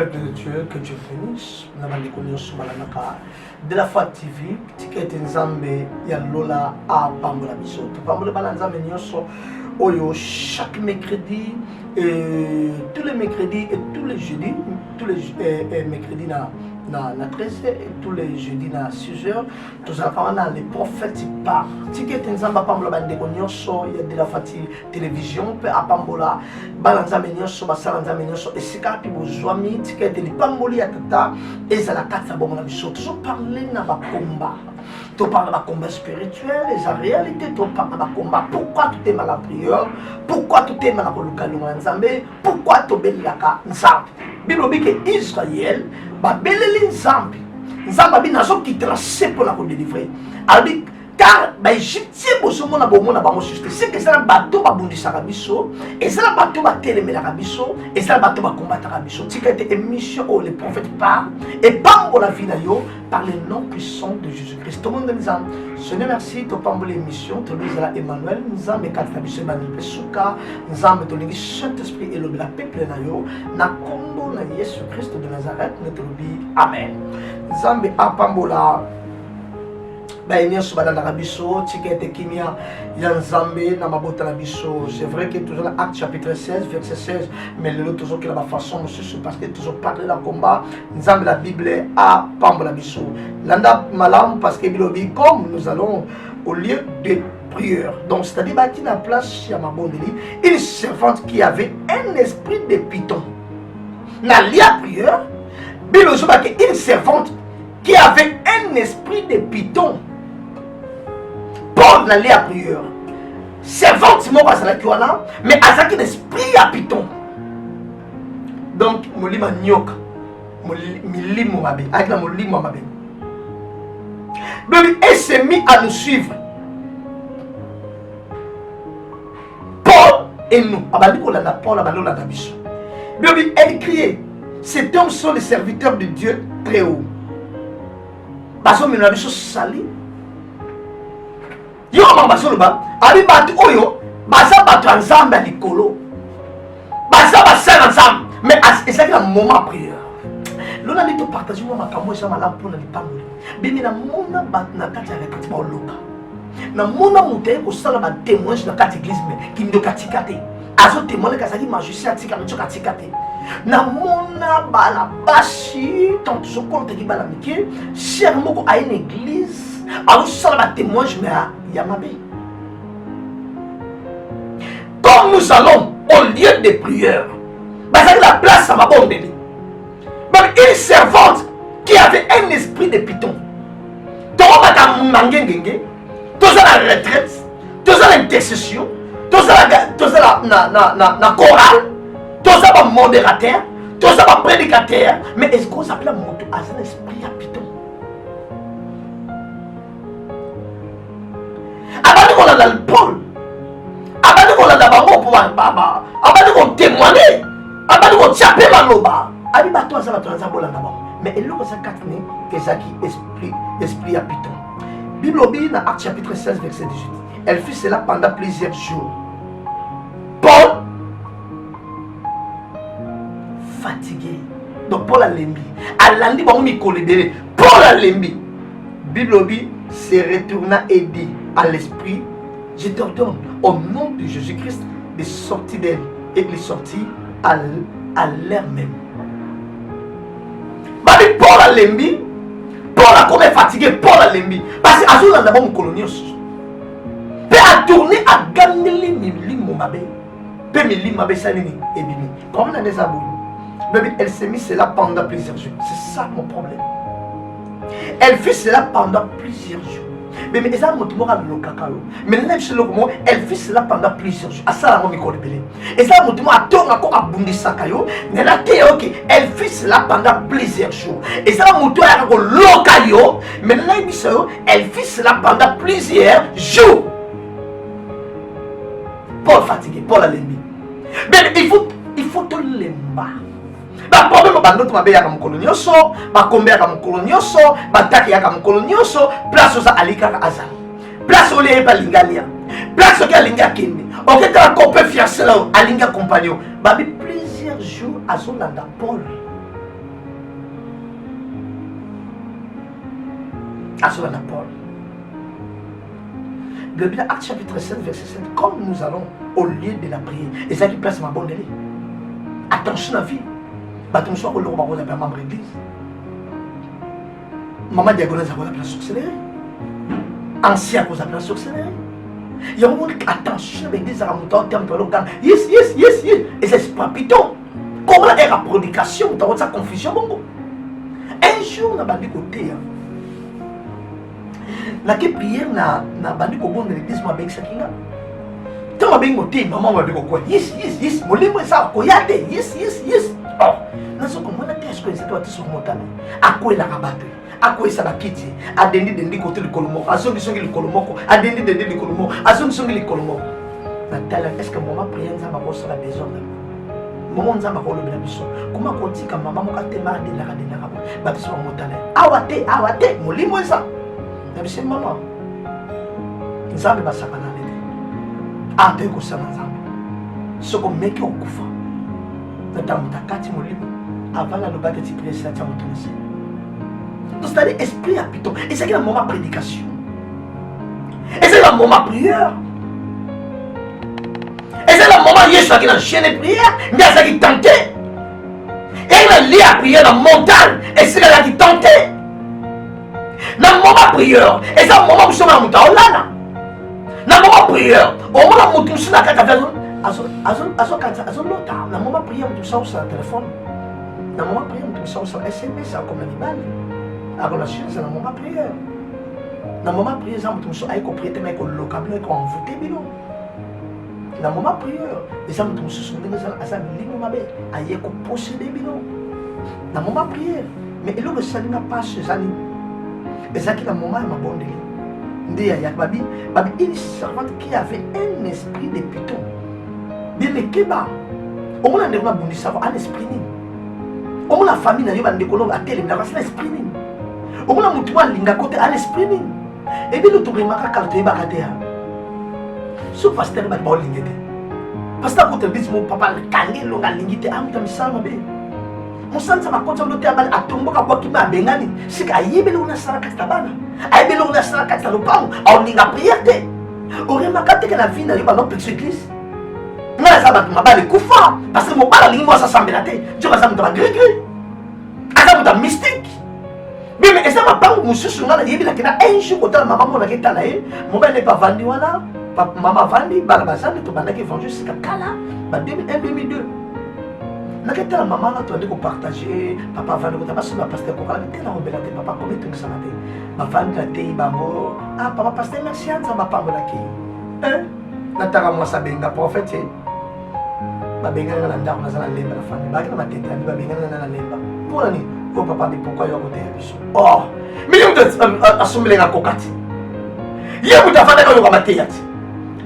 peuple de Dieu, que Dieu bénisse. De la foi TV, ticket Nzambe, Yalola, à Pambola Biso. Pambola Balanzambe Nyoso, Oyo, chaque mercredi, tous les mercredis et tous les jeudis, tous les mercredis na 13h et tous les jeudis na 6h, tous les prophètes qui parlent. Ticket Nzamba Pambola Bandeko Nyoso, il y a de la foi télévision, à Pambola, Balanzambe Nyoso, Basalanzambe Nyoso, et c'est quand vous jouez, ticket de Pamboli à Tata, et ça la carte à Bombola Biso. Toujours parler na ba combat. Tu parles de combat spirituel, et la réalité, tu parles de combat. Pourquoi tu t'aimes à la prière? Pourquoi tu t'aimes à la Kolukalunga Nzambe? Pourquoi tu t'aimes à la Nzambe? Bilobi que Israël, ba beleli Nzambe. Nzambe bi nazo qui tracé pour la délivrer. Abi car ba Égyptien bosomo na bomo na bango juste. C'est que ça bateau ba bundisa biso, et ça bateau ba telemela biso, et ça bateau ba combattre biso. C'est que émission où les prophètes parlent et parlent la vie d'ailleurs par le nom puissant de Jésus-Christ. Tout le monde nous a Seigneur merci to pambo l'émission to nous la Emmanuel nous a mekata biso ba pesuka nous a metongi Saint-Esprit et le peuple na yo na kombo na Jésus-Christ de Nazareth notre vie. Amen. Nzambe apambola Baïnias Badana Rabiso, Ticket Kimia, Yan Zambé, Namabota Rabiso. C'est vrai que toujours l'acte chapitre 16, verset 16, mais le toujours qui a la façon, c'est parce que toujours parler la combat, Nzambe la Bible à Pambo Rabiso. Landa Malam, parce que Bilobi, comme nous allons au lieu de prière. Donc, c'est-à-dire, bah, qui n'a place chez Mabondeli, une servante qui avait un esprit de python. N'a lia prière, Bilobi, une servante qui avait un esprit de python. Paul n'a pas prière. Servante moi parce que là, mais à un esprit à python. Donc molima nyoka, molimo mabe, avec la molimo mabe. Donc elle s'est mis à nous suivre. Paul et nous, abandiko la Paul abandona la biso. Donc elle criait, cet homme sont les serviteurs de Dieu très haut. Parce que nous avons sali. Yo mama soloba abi batu oyo baza batu Nzambe likolo baza basala Nzambe mais c'est un moment prière lona nito partager moi makambo ça mala pour na lipango bimi na mona bat na kati ya kati ba oloka na mona muteye ko sala ba témoignage na kati église mais ki ndo katika te azo témoigner kasaki magicien atika no katika te na mona bala bashi tant so compte ki bala mike cher moko a une église alors ça va témoigner mais Yamabé. Comme nous allons au lieu de prière, c'est la place à ma bonne délai. Une servante qui avait un esprit de python. Tu as la retraite, tu as l'intercession, tu as la chorale, tu as la modérateur, tu as la prédicateur. Mais est-ce qu'on s'appelle un moto à un esprit à python? Abandon qu'on a dans le pôle, abandon qu'on a dans le bango pour baba, abandon qu'on témoigne, abandon qu'on tchape maloba. Abi bato ça va te lancer bola d'abord. Mais elle le ça quatre né que ça qui esprit à python. Bible obéit dans Actes chapitre 16 verset 18. Elle fit cela pendant plusieurs jours. Paul fatigué. Donc Paul a lembi. Alandi bango mi kolibéré. Paul a lembi. Bible obéit se retourna et dit à l'esprit, je t'ordonne au nom de Jésus-Christ de sortir d'elle. Et de sortir à l'air même. Babi Paul a lembi, Paul a comme fatigué, Paul a lembi. Parce que Azul a d'abord mon colonios. Peut a tourné à gagner les momabe. Peut me lire ma bessanini et bini. Comme on a des abous. Elle s'est mise cela pendant plusieurs jours. C'est ça mon problème. Elle fit cela pendant plusieurs jours. Mais ça m'a mais elle fit cela pendant plusieurs jours. Et ça elle fit cela pendant plusieurs jours. Et ça mais elle fit cela pendant plusieurs jours. Paul fatigué, Paul a l'ennemi. Mais il faut te l'emba. Ba problème ba ndoto mabe ya kamukolo nyoso, ba kombe ya kamukolo nyoso, ba taki ya kamukolo nyoso, place oza alika ka azal. Place ole ba lingania. Place oka linga kende. Oke ka kopé fiancé là alinga compagnon. Ba bi plusieurs jours azolanda Paul. Azola Paul. Bible Acte chapitre 7 verset 7. Comme nous allons au lieu de la prière, et ça qui place ma bonne délai. Attention à la vie. Attention à l'eau, on appelle membre d'église. Maman diagonale, ça va appeler sorcellerie. Ancien, ça va appeler sorcellerie. Il y a un moment attention avec des aramoutas, terme de l'organe. Yes. Et c'est pas piton. Comment est la prédication, tu as cette confusion, bon. Un jour, on a bandé côté. La prière na bandé côté de l'église, ma belle Sakina. Tu m'as bien côté, maman m'a dit quoi? Yes. Mon livre est ça, koyate. Yes. Oh, non, c'est comme on a dit, est-ce que c'est toi qui es sur mon talent? À quoi il a rabattu? À quoi ça va quitter? À dendi côté le colomo, à ceux qui sont le colomo, à dendi le colomo, à ceux qui sont le colomo. Est-ce que maman prière, ça va voir la maison? Maman, ça va voir le bénéfice. Comment on dit que maman m'a dit marre de la radina? Bah, tu sois mon talent. Awate, mon livre est ça. C'est maman. Ça va pas ça. Ah, tu es comme ça, ce qu'on met au couffin. Dans ta carte, mon livre, avant la loi de tirer, c'est la tienne. Donc, c'est-à-dire, esprit à piton. Et c'est qu'il y a un moment de prédication. Et c'est le moment de prière. Et c'est le moment où il y a une chaîne de prière, il y a ça qui tentait. Et il y a un lit à prière dans la montagne, et c'est là qui tentait. Dans le moment de prière, et c'est le moment où je suis dans la montagne. Dans le moment de prière, au moment où je suis dans la carte, na mama prière tu sors sur le téléphone. Na mama prière tu sors sur SMS comme l'animal. La relation c'est na mama prière. Na mama prière ça tu sors avec propriété mais avec le câble avec envoûté bilo. Na mama prière et ça tu sors sur ça ligne mabe aye ko posséder bilo. Na mama prière mais le salut n'a pas ce zani. Et ça qui na mama ma bonne ndé ya babi une servante qui avait un esprit de python. Bien les keba. Au moins on a bondi savoir un esprit ni. Au moins la famille n'a pas de colon à tel mais c'est l'esprit ni. Au moins mutu wa linga côté à l'esprit ni. Et bien le touré maka kalto ba katea. Ce pasteur ba ba lingete. Pasteur côté bis mon papa le kangi longa lingite am tam sama be. Mon sansa ma côté le table atombo ka kwa kima bengani. Sika yebele una sara katabana. Ayebele una sara katalopa. On linga prière te. Ore makate que la vie n'a pas non petite église. Je ne sais pas si parce que mon père a dit que ça semble la tête. Je ne sais pas si c'est un mystique. Mais ça ne m'a pas dit que je un jour quand maman m'a dit que mon père n'est pas vendu. Maman vendu, Barbasan, tu m'as dit que vendu jusqu'à Kala, 2001-2002. Je maman a dit que partager, papa vendu, tu as parce que papa comment tu ça ma vendu la tête, ah papa pasteur merci, ça m'a pas dit. Nataka moi ça benga prophète. Babenga na ndako na zala lemba na famille. Baki na matete na babenga na lemba. Pour ni ko papa bi pourquoi yo côté biso. Oh, mais yo assumer nga kokati. Ye muta fana ko yo mateyati.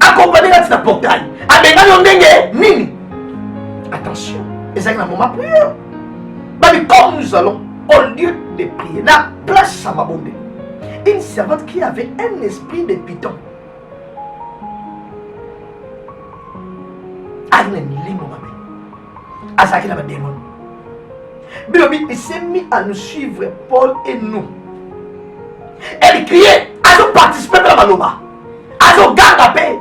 Accompagner la portail. Abenga yo ndenge nini? Attention, et ça na moment prière. Babi comme nous allons au lieu de prier, la place à ma bonne. Une servante qui avait un esprit de python. Il s'est mis à nous suivre, Paul et nous. Elle criait, à nous participer à la loba, à nous garder,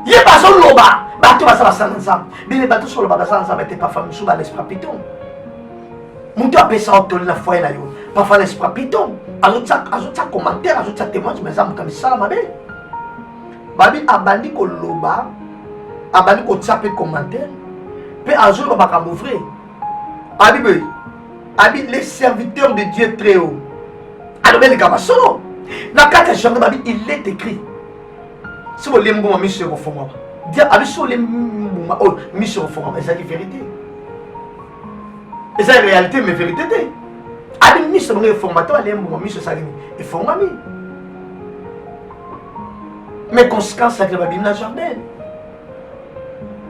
il n'y a pas de loba, bateau va s'ensemble. Mais les bateaux sur le bas ensemble n'étaient pas fameux sous l'esprit python. Mon Dieu appelle ça autour de la foi, parfois l'esprit python. Ajoute ça commentaire, ajoute ça témoignage, mais ça me comme ça, ma belle. Babi abandi ko loba, abandi ko tsape commentaire. Puis un jour, on va m'ouvrir. Abi, les serviteurs de Dieu très haut. Alors, les gars, solo. Dans 4 jours, il est écrit. Si vous voulez, vous mis sur le fond. Dieu a mis sur les mis sur le fond. Et c'est la vérité. Et c'est la réalité, mais vérité. Abi, mis sur le formateur, il est mis sur sa ligne. Il faut m'amener. Mais conséquence, c'est que la Bible n'a jamais.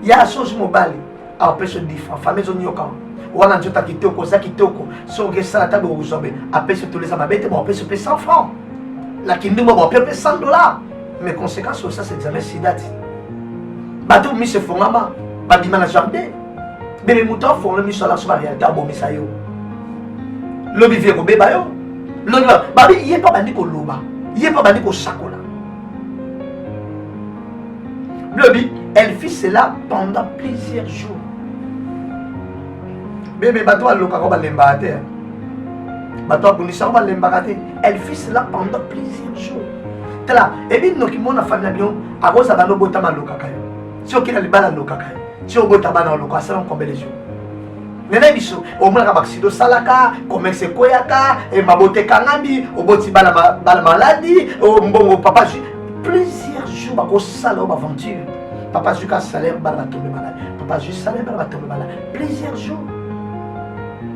Il y a un chose mobile. Après ce différent, famille zone yoka. Wana njota kitoko, za kitoko. So gesa ta bo uzobe. Après ce tous les amabete, bon après ce paye 100 francs. La kinduma bon paye 100 $. Mais conséquence sur ça c'est jamais si date. Bato mi se fongama, ba bima na jardin. Bébé mouton font le mi sur la sur la réalité bon misayo. Lobi vie ko beba yo. Lobi ba bi yé pas bandi ko loba. Il pas bandi ko sakola. Blobi, elle fit cela pendant plusieurs jours. Bébé bato a loka ko balemba te. Bato a bunisa ko balemba te. Elle fit cela pendant plusieurs jours. Tela, et bien nous qui mon famille bien, à cause de nos bota maloka kayo. Si on qui a les balles loka kayo. Si on bota bana loka, ça on combien de jours. Nene biso, au moins la baksido salaka, commerce koyaka, et ma beauté kangambi, au boti bala maladie, au mbongo papa plusieurs jours bako sala au aventure. Papa jusqu'à salaire bala tomber malade. Papa juste salaire bala tomber malade. Plusieurs jours.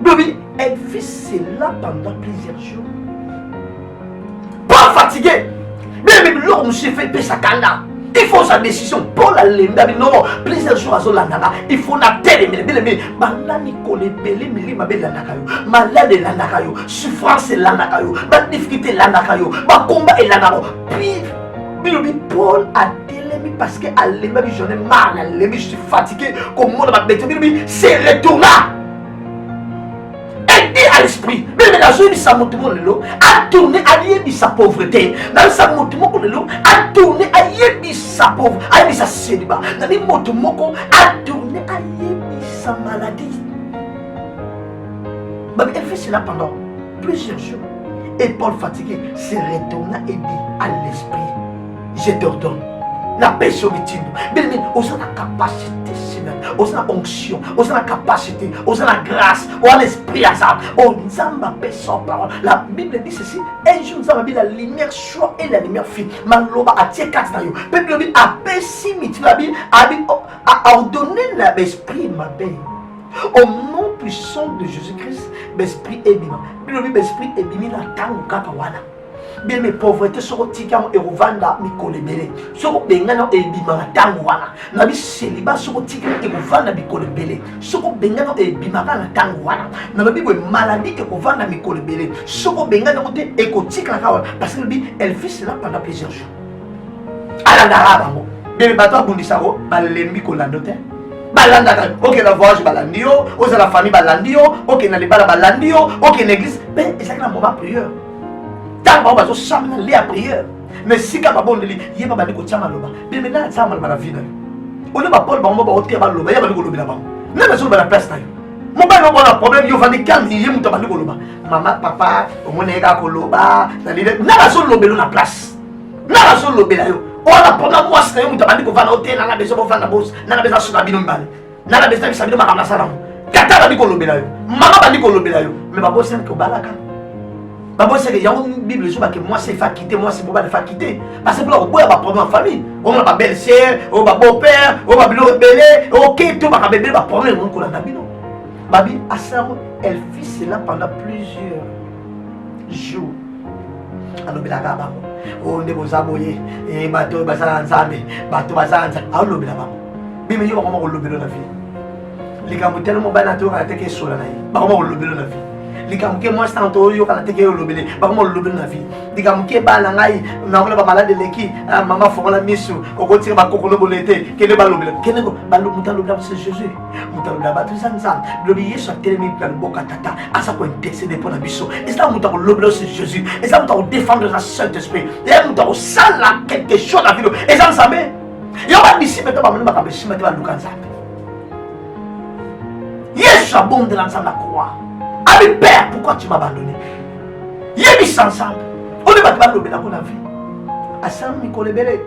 Bobby, elle fit cela pendant plusieurs jours. Pas fatigué. Même l'homme nous s'est fait sa cana. Il faut sa décision. Paul a lemba non plusieurs jours à Zolandaga. Il faut na télé mais banani kole belé mili mabe landakayo. Malade landakayo, souffrance landakayo, ba difficulté landakayo, ba combat landakayo. Puis Paul a télé parce que à lemba j'en ai marre, je suis fatigué comme monde va bête. C'est retourna. Aider à l'esprit. Mais dans une sa mouvement a tourné à yébi sa pauvreté. Dans sa mouvement a tourné à yébi sa pauvreté, à yébi sa célibat. Dans les mouvements a tourné à yébi sa maladie. Elle fait cela pendant plusieurs jours. Et Paul fatigué se retourna et dit à l'esprit, je t'ordonne. La paix sur le tindo. Mais on a la capacité, Seigneur. On a la onction. On a la capacité. On a la grâce. On a l'esprit à ça. On a paix sans parole. La Bible dit ceci. Un jour, nous avons vu la lumière soit et la lumière fit. Maloba a tiré 4 taillots. Bible dit a paix si miti. La Bible a ordonné l'esprit ma paix. Au nom puissant de Jésus-Christ, l'esprit est bima. Bible dit l'esprit est bima la tango kakawana. Bien mes pauvretés sont tika et revanda mi kolebele. Soko bengana e bima tango wana. Na bi célibat soko tika e revanda mi kolebele. Soko bengana e bima na tango wana. Na bi maladie e revanda mi kolebele. Soko bengana ote e ko tika la kawa parce que bi elle fit cela pendant plusieurs jours. Ala dara bango. Bien bato bundisaro balembi kolandote. Balanda OK la voyage balandio, aux la famille balandio, OK na libala balandio, OK l'église, ben c'est un moment prière. Tant que vous avez les prières, mais si vous avez des prières, vous avez des prières. Mais maintenant, vous avez des prières. Vous avez des prières. Vous avez des prières. Vous avez des prières. Vous avez des prières. Vous avez des problème. Vous avez des prières. Vous avez des prières. Maman, papa, vous avez des prières. Vous avez des prières. Vous avez des place. Vous avez des prières. On a pendant moi c'est vous avez dit que vous allez na besoin de vendre boss na besoin sur la bino mbale na besoin de savoir ma salam kata ba di ko lobela yo mama ba di ko lobela yo mais ba boss ko balaka. D'abord, c'est que il y a une Bible sur que moi c'est fa quitter, moi c'est pas de fa quitter. Parce que pour avoir un problème en famille, on a pas belle-sœur, on a beau-père, on a bilo rebelle, OK, tout va bébé va problème on a dabino. Babi Assaro, elle fit cela pendant plusieurs jours. Alors belaka ba. On est aux aboyés et bateau bazan nzambe, bateau bazan a lobela ba. Bimi yo comment on lobela la vie. Les gars mo tellement ba na to ka teke sola na yi. Ba comment on lobela la vie. Likamke moi tanto yo kana teke yo lobele ba ko lobele na vie likamke ba la ngai na ngolo ba malade leki mama fongola misu okotira ba kokolo bolete kele ba lobele kele ko ba lo muta lobela c'est Jésus muta lobela ba tsanza lobi yesu atelemi na boka tata asa ko intercéder pour la biso et ça muta ko lobela c'est Jésus et ça muta ko défendre la Saint-Esprit et muta ko sala quelque chose la vie et ça nzambe yo ba bisi meto ba mona ba bisi meto ba lukanza yesu abonde la nzamba croix. Ami Père, pourquoi tu m'as abandonné? Yémis ensemble. On ne va pas le bénir pour la vie. Assam Nicolébélé.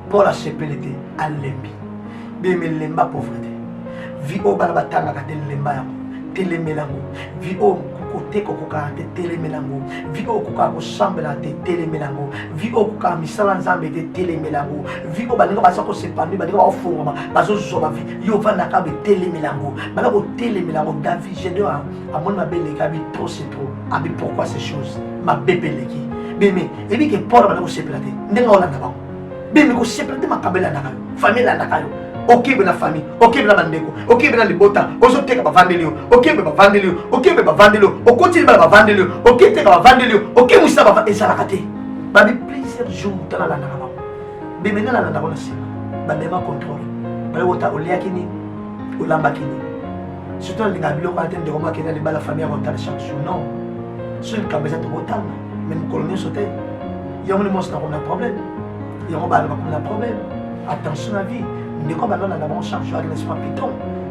Paul a sépelé à l'embi. Bémé lemba pauvreté. Vi au balabatanga katel lemba yango. Télé mélango. Vi au côté kokoka te télé mélango. Vi au koka kosambela te télé mélango. Vi au koka misala nzambe te télé mélango. Vi au balinga basa ko sepandi balinga ba ofungama bazo zoba vi. Yo vanda ka be télé mélango. Bala ko télé mélango David Gédéon a mon mabele ka bi trop c'est trop. Abi pourquoi ces choses? Ma bébé leki. Bémé et bi que Paul bala ko sepelate. Ndenga wala na ba. Bémé ko sepelate makabela na ka. Famille la na ka yo. Ok, la famille, ok, la bandeko, ok, la libota, osote ka vandelio, ok, ba vandelio, ok, ba vandelio, okoti ba vandelio, ok, te ka vandelio, ok, musa ba esalakate. Ba bi plusieurs jours tala la na ba. Be menala la na ko na sima. Ba dema contrôle. Ba wota oliakini, olambakini. Surtout les gabilo quand on demande que la famille a chaque jour. Non. Seul qui a besoin de voter. mais nous coloniser sauter. Il y a un monstre qui a un problème. Il y a un problème. Attention à la vie. Nous avons un charge avec l'esprit piton.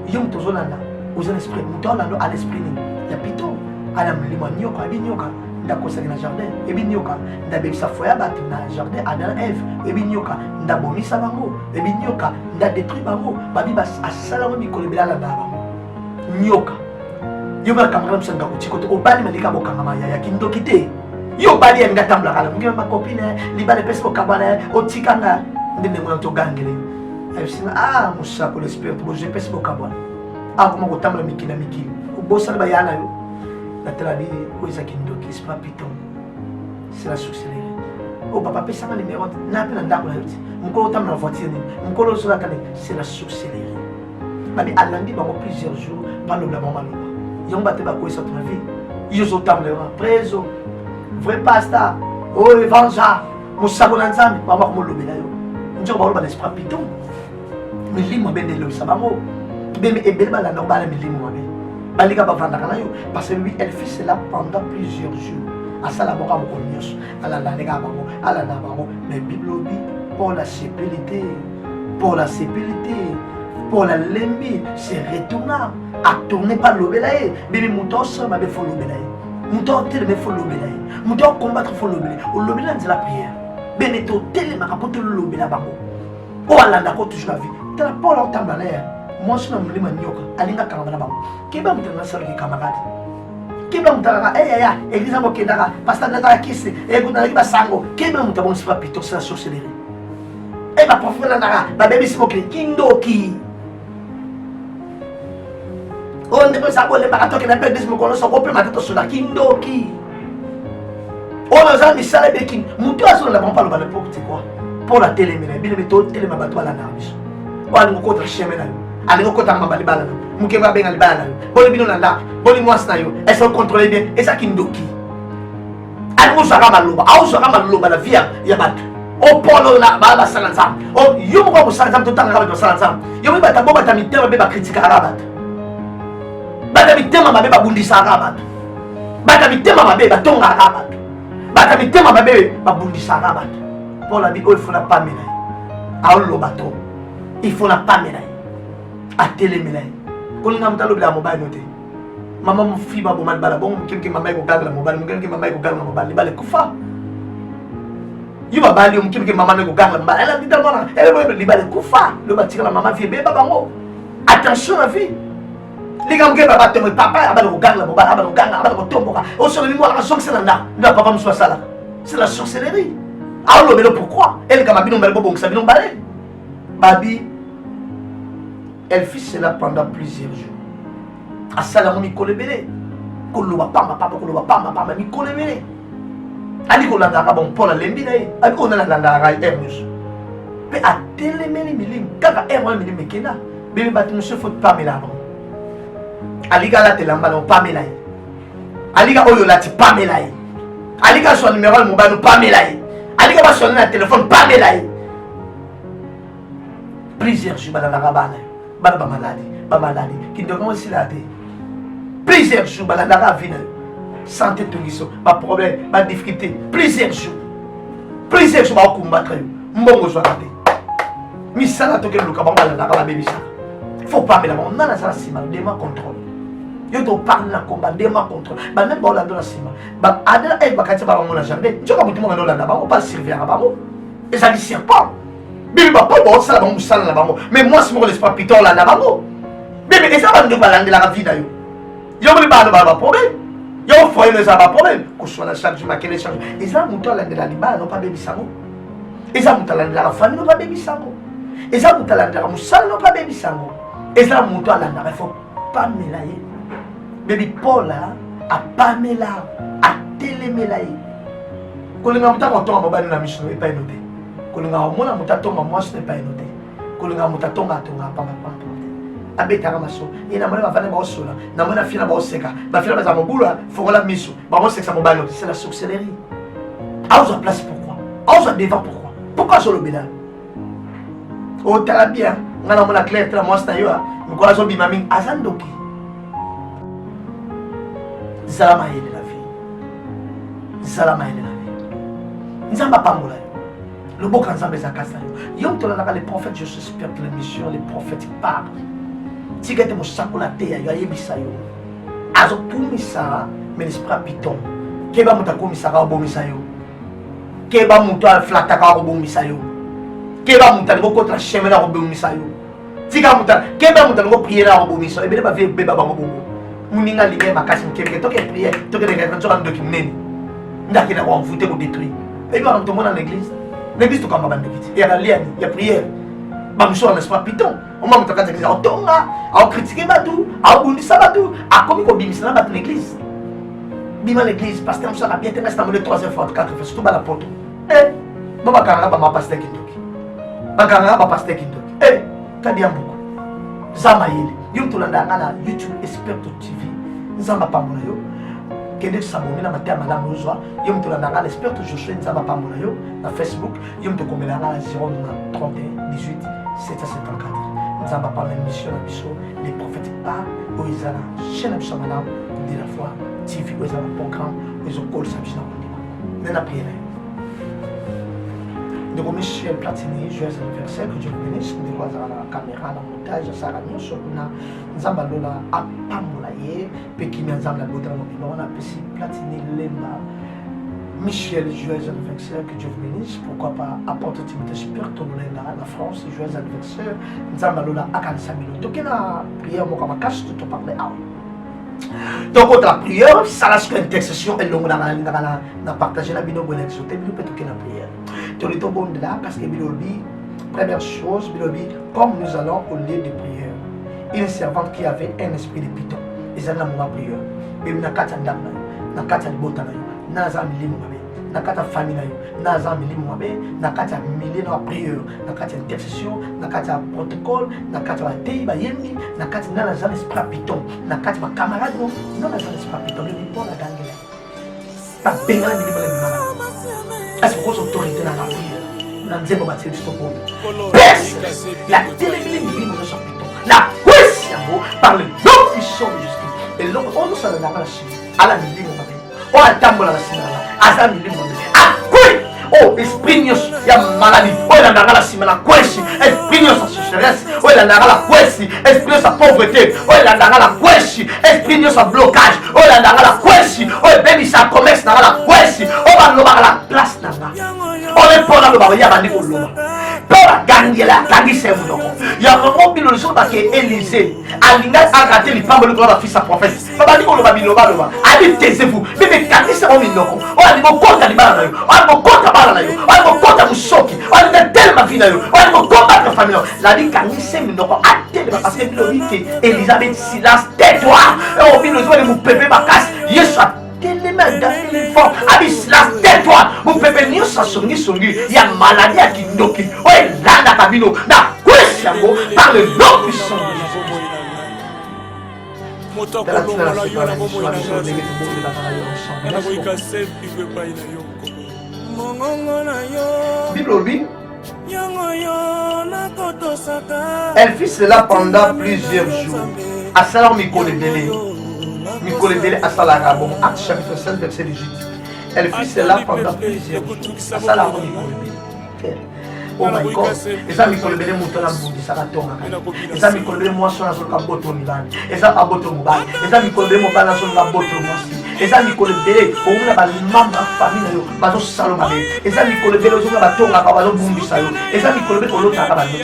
Il y a un esprit. Nous avons à l'esprit. Il y a piton. Adam lima nyoka ebi nyoka ndakosaki na jardin ebi nyoka ndabebisa foya bato na jardin Adam Eve ebi nyoka ndabomisa bango ebi nyoka ndadétruire bango babi asalango mikolo ebele alanda bango nyoka yo bakangaka biso ngakuti kote obali malika bokangama ya kindoki te yo bali ya ngatambola kala mungi bakopine libala epesi bokabwana otikanga ndenge mwana togangele ayosina musako l'esprit boje epesi bokabwana akoma kotambola mikili na mikili obosala bayana yo la télé où ils ont qui c'est pas piton, c'est la sorcellerie. Oh papa, passe ça numéro, n'a pas d'argent. Mon colo tam dans la voiture, mon colo sur la canne, c'est la sorcellerie. Babi alandi bango plusieurs jours, pas le blabon maloba. Yon batte ba quoi ça ton vie. Ils ont tam le preso. Vrai pasta. Oh évangile. Mon sabon ensemble, maman comme le bela yo. Nous avons pas l'esprit piton. Mais limo ben de lo sabamo. Ben et bel bala no bala mi limo ben. Parce que lui, elle fait cela pendant plusieurs jours. À ça, la mort à mais Bible dit pour la sécurité, pour la lembi, c'est retournant. À tourner par l'obélaï. Bébé mouton, ça m'a fait l'obélaï. Mouton, tel me faut l'obélaï. Mouton, combattre faut l'obélaï. L'obélaï, c'est la prière. Beneto, tel m'a rapporté l'obélaï. Oh, Allah, d'accord, toujours la vie. T'as la parole en temps de l'air. Moi, je suis un homme alinga kamana bango keba mutanga sala ki kamarade keba mutanga église mo kendaka pasteur ndaka kisi ekuna ki basango keba mutabon sipa pito sa sorcellerie e ba prophète ndaka ba baby smoke kindoki on ne peut pas savoir les barato na pède mo kono so ko pe matato so la kindoki on a jamais sala bekin mutu aso la pas le bal pour quoi pour la télé mais bien méthode télé ma bato la narmis wa ngo ko tra chemin allez kota mabali bala mukeba benga libala boli bino nanda boli mwasna yo est-ce que contrôler bien et ça kindoki allez usaka maloba usaka maloba la via ya batu o polo la baba salanza o yo mo ko salanza to tanga ba salanza yo mi bata boba tamitema be ba critique arabat bata mitema mabe ba bundisa arabat bata mitema mabe ba tonga arabat bata mitema mabe ba bundisa arabat pour la vie il faut la pas mélanger a lo bato il faut la pas mélanger à télémélaye. Quand on a un mobile noté, maman mon fille m'a bon mal balabon, quelqu'un m'a mis au gag la mobile, quelqu'un m'a mis au gag la mobile, les balles koufa. Il m'a balé, quelqu'un m'a mis au gag la mobile, elle a dit tellement, elle a dit les balles koufa, le bâtir la maman vieille bébé bango. Attention la vie. Les gars me papa te papa a balé au gag la mobile, a balé au gag, a balé au tombeau. Au sol de moi la sorcellerie c'est là, non papa me soit ça là. C'est la sorcellerie. Alors mais pourquoi? Elle quand m'a bien balé bon ça bien balé. Babi elle fit cela pendant plusieurs jours. À Salamo Mikolebele. Koloba pama papa koloba pama Mikolebele. Ali kolanda ka bon pour la lembi dai. Ali kolanda landa ka Hermus. Mais à télémeli milim kaka Hermus milim mekena. Bébé bati monsieur faut pas mélanger. Ali ka la telamba non pas mélanger. Ali ka oyo lati pas mélanger. Ali ka son numéro mobile pas mélanger. Ali ka son na téléphone pas mélanger. Plusieurs jours dans la rabane. Ba maladie qui doit commencer là plusieurs jours la vie santé tout pas problème pas difficulté plusieurs jours va combattre mbongo soit raté misala to ke luka ba la bébé ça faut pas mais on a ça sima dema contrôle yo to parle na combat dema contrôle ba même ba la dans sima ba adela e ba kati ba mon jardin tu vas mutu mo na ba on pas servir ba mo et ça dit serpent bébé va pas bon ça là mais moi c'est mon l'espoir piton là là bébé et ça va nous balander la vie d'ailleurs yo me ba problème yo foyer ne ça pas problème que soit la charge ma quelle charge et ça mouton là de la liba non pas bébé sango et ça mouton là de la famille non pas bébé sango et ça mouton là de la moussal non pas bébé sango et ça mouton là il faut pas mélanger bébé Paul là a pas mélanger a télémélanger quand on a mouton on va na mission et pas noté kolinga mona mutatonga mwasi ne pas noté kolinga mutatonga tonga pamba pamba abetaka maso ina mona bafana ba osola na mona fina ba oseka ba fina ba za mobula fongola miso ba mo sexa mobile c'est la sorcellerie a aux place pourquoi a aux devant pourquoi sur le bilan o tala bien ngala mona clair tra mwasi na yo mkola zo bimami azandoki zalama ile la vie zalama ile Nzamba pambola yo. Le beau Nzamba zakasa yo. Yom tolana les prophètes je suspecte que l'émission les prophètes parlent. Tigete mo sakola te ya yo ayebisa yo. Azo kumisa mais l'esprit piton. Keba muta kumisa ka obomisa yo. Keba muta flata ka obomisa yo. Keba muta ngo kontra chemin na obomisa yo. Tika muta keba muta ngo prier na obomisa. Ebele ba vie beba ba ngobongo. Muninga linga makasi mkebe to ke prier to ke ngaka to kan document. Ndaki na ko envoûter pour détruire. Et puis on te montre dans l'église. L'église tout comme bande kiti. Il y a lien, il y a prière. Ba mso n'est pas piton. On m'a mutaka l'église au tonga, à critiquer batou, à bundisa batou, à comme ko bimisa na l'église. Bima l'église pasteur mso ka bien te reste amener 3e fois 4 fois surtout ba la porte. Eh, baba kanga ba ma pasteur kindoki. Ba kanga ba pasteur kindoki. Eh, kadia mbuko. Zamayele. Yum tulanda ngana YouTube Expert TV. Nzamba pamona yo. Kende s'abonner na matin madame Ozwa. Yum tulanda ngana Expert Joshua Nzamba pamona yo na Facebook. Yum to komela ngana 031 18 754. Nzamba pamona mission na biso les prophètes parlent au izala chaîne biso madame de la foi TV au izala programme aux call sa biso na nena prière. De Michel Platini, joyeux anniversaire, que Dieu vous bénisse. De quoi la caméra, la montage, ça va mieux sur la Nzambalola à Pamolaye, Pékin Nzambla Boudra, on a Pessi Platini Lemba. Michel, joyeux anniversaire, que Dieu vous bénisse. Pourquoi pas apporter Timothée Super Tonolela, la France, joyeux anniversaire. Nzambalola à Kansamilo. Donc, il y a une prière, moi, comme un cache, tout parler. Donc, la prière, ça lâche l'intercession et l'on a partagé la vidéo pour l'exauter, mais nous peut la prière. Tout le temps bon de là, parce que Bilobi, première chose, Bilobi, comme nous allons au lieu de prière, une servante qui avait un esprit de piton, ils allaient dans la prière. Mais nous n'avons pas de kata de botana, nous n'avons pas de nakata famille, naza milimu mabe, nakata milieu na prière, nakata intercession, nakata protocole, nakata batei bayembi, nakata na za l'esprit piton, nakata ma camarade non, non na za l'esprit piton, le piton la gangela. Pas benga milimu la mama. Est-ce que vous autorité dans la prière? Dans nzembo bateli stoppo. Pèse la télévision milimu na sa piton. La question par le nom puissant de Jésus. Et l'homme on nous a la chine, à la milimu mabe. On a tambola la chine. Asa milimu mabe. Oh, esprit il y a maladie. Oh, il a la simana kwesi. Esprit il sa sécheresse. Oh, il a la kwesi. Esprit sa pauvreté. Oh, il a la kwesi. Esprit sa blocage. Oh, il a la kwesi. Oh, baby sa commerce na la kwesi. Oh, va loba la place na. Oh, le pona loba ya ba ndiko loba. Pora gangela gangi sevu doko. Ya mo bilo le soba ke Élisée. Alinga agate li pambo le gloire fils sa prophète. Baba ndiko loba biloba loba. Ali taisez-vous. Bébé gangi se mo minoko. Oh, ali mo kota li bana yo. Oh, ali mo kota on va musoki on va tellement vida yo on va combattre famille la vie kangi semi ndoko atele parce que bilobi que Elisabeth Silas tais-toi et au bino zo mu pepe bakas Yesu atele manda il fort abi Silas tais-toi mu pepe ni sa songi ya maladie ya kindoki o elanda kabino na kwesi yango par le nom puissant de Jésus. Bible, elle fit cela pendant plusieurs jours. À Salar Mikolebele, à Salarabon, Acte chapitre 7, verset 18. Elle fit cela pendant plusieurs jours. À Salar Mikolebele. Oh my God, eza mikolebele moto na mbundi sakatonga kaka. Eza mikolebele mwasi na solo kaboto milani. Eza kaboto mobali. Eza mikolebele mobali na solo kaboto mwasi. Eza mikolebele omuna ba mamba famille yo bazo salo mabe. Eza mikolebele ozonga batonga ka bazo bumbisa yo. Eza mikolebele olota ka bazo.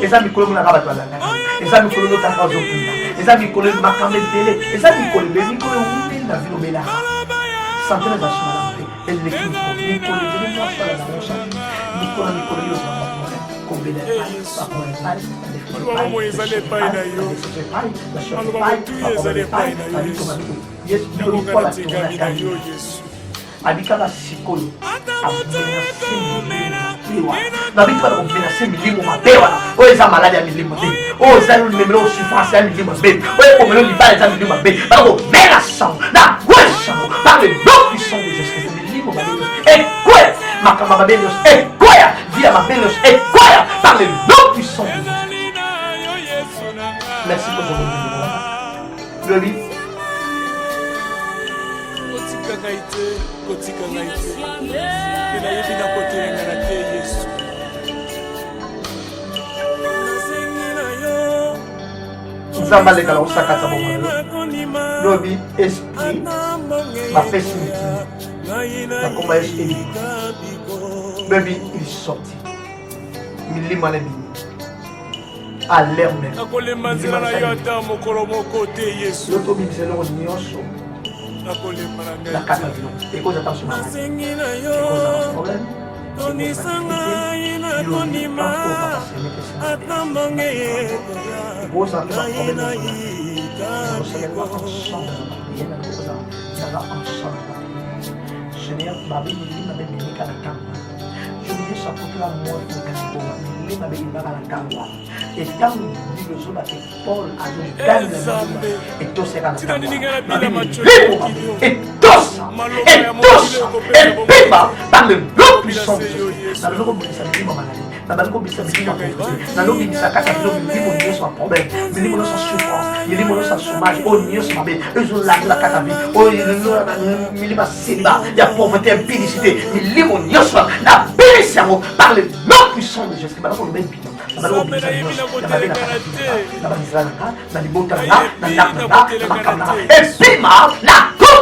Eza mikolebele na ka bazo balanga. Eza mikolebele olota ka bazo bunda. Eza mikolebele makambe bele. Eza mikolebele umbi na vino bela. Santene za shimala mpe. Elle le dit mikolebele mwasi na mosha. Nicolas Nicolas combina abikala sikolo nabitwala komenase milimo mabe wana oyo eza maladi ya milimo te oyo eza lemelo souffrance ya milimo mabe oyo komelo libala eza milimo mabe bakomela sango na kwesango par le nom puissant de Jésus milimo mabe ekwe makamba mabe nyonso ekweya via mabe nyonso ekweya par le nom puissant de Jésus. Merci pour votre vie. ngai te kotika ngai te mpe nayebi na kotelenga na te Yesu nasengi na yo nzambe alekala kosakata bomoi lobi esprit bapesi mitini nakoma yesu ebi lobi il sorti milimo na bini à l'air même nakolemba nzela na yo ata mokolo moko te Yesu yotobimisa eloko nyonso nakolemba na ngai nakata bino ekoza ta soma nasengi na yo ekoza problème tonisanga ngai nakondima ata mbonge yekoya ekoza ta problème na Seigneur, ma vie, ma vie, je veux ça pour la mort de ma vie, et quand dit le jour que Paul a dit et tout c'est dans et tous et pima dans le nom puissant de Jésus dans le nom puissant de Jésus na bango bisa bisa na lobi bisa kaka lobi ndimo nyonso ma problème ndimo nyonso souffrance ndimo nyonso chômage o nyonso mabe ezo la kaka bi o milima simba ya pauvreté impudicité ndimo nyonso na bénisse yango par le nom puissant de Jésus bango lobi bino na bango bisa nyonso na babe na kaka na banisa na libota na et pima na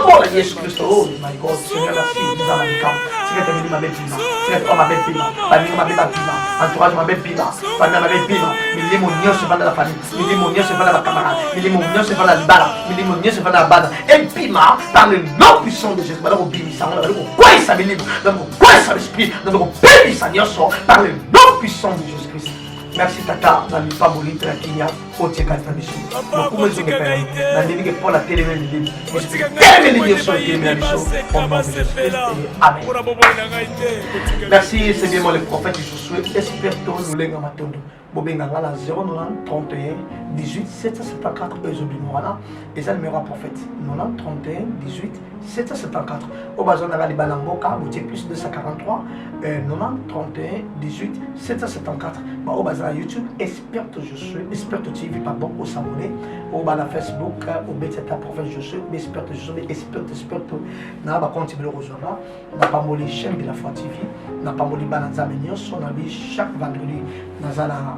pour Jésus Christ. Oh my God, Seigneur, merci, nous avons les camps. Seigneur, tu as ma belle pima. Seigneur, tu as ma belle pima. Famille, ma belle pima. Entourage, ma belle pima. Famille, ma belle pima. Mili mon nion se va dans la famille. Mili mon nion se va dans la camarade. Mili mon nion se va dans la bala. Mili mon nion se va dans la bada. Et pima, par le nom puissant de Jésus. Madame, bimi, ça, madame, quoi ça me livre. Madame, quoi ça l'esprit. Madame, béni, ça, nion, par le nom puissant de Jésus Christ. Merci tata, na lipa bolite la kinya, otie kata biso. Lokume zonge pena, na nini ke pola teleme lili. Teleme lili sur le teleme biso. Amen. Merci, c'est bien moi le prophète Josué. Esperto lulenga matondo. Bobenga ngala 09 31 18 774 ezobimwana. Et ça le numéro prophète. 90 31 18 774. Au bazon na libana mboka, botie plus 243 90 31 18 774. Ba au bazon YouTube Esperto Josué, Esperto TV pardon, au s'abonner. Au bas la Facebook, au beteta prophète Josué, Esperto Josué, Esperto na ba compte le rejoindre. Na pas moli chaîne de la foi TV, na pas moli bananza menyoso na bi chaque vendredi na zala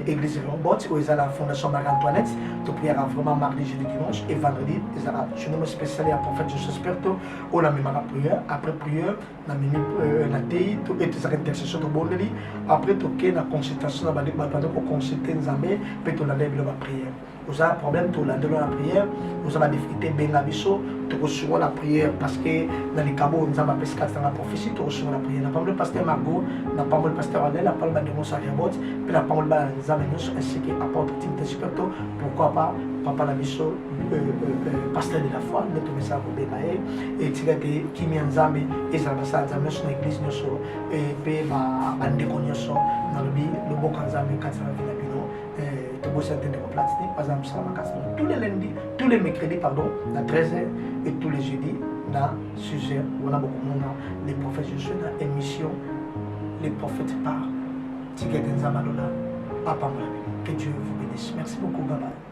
église Robot où ils ont la fondation Marie-Antoinette de prière vraiment mardi, jeudi, dimanche et vendredi ils ont je nomme spécial à prophète Josué Esperto où la même prière après prière la même la théi tout et des intercessions de bon lit après tout la consultation na bande pour consulter Nzambe peut tout la lève la prière vous avez un problème tout la la prière vous avez des difficultés benga biso tu reçois la prière parce que dans les cabos nous avons pesqué dans la prophétie tu reçois la prière la parole du pasteur Margot la parole du pasteur Adèle la parole de Monsari Robot puis la parole de Nzamenos ainsi que apôtre Timothée Esperto pourquoi pas papa la mission pasteur de la foi notre message au Bébaé et tu sais que qui m'y Nzambe et ça va ça Nzambe sur l'église nous et puis ma bande connaissance dans le bi le bon Nzambe quand ça va venir tous les lundis, tous les mercredis, pardon, à 13h et tous les jeudis, dans sujet, on a beaucoup de monde, les prophètes, je suis dans l'émission, les prophètes parlent. Que Dieu vous bénisse. Merci beaucoup, bye bye.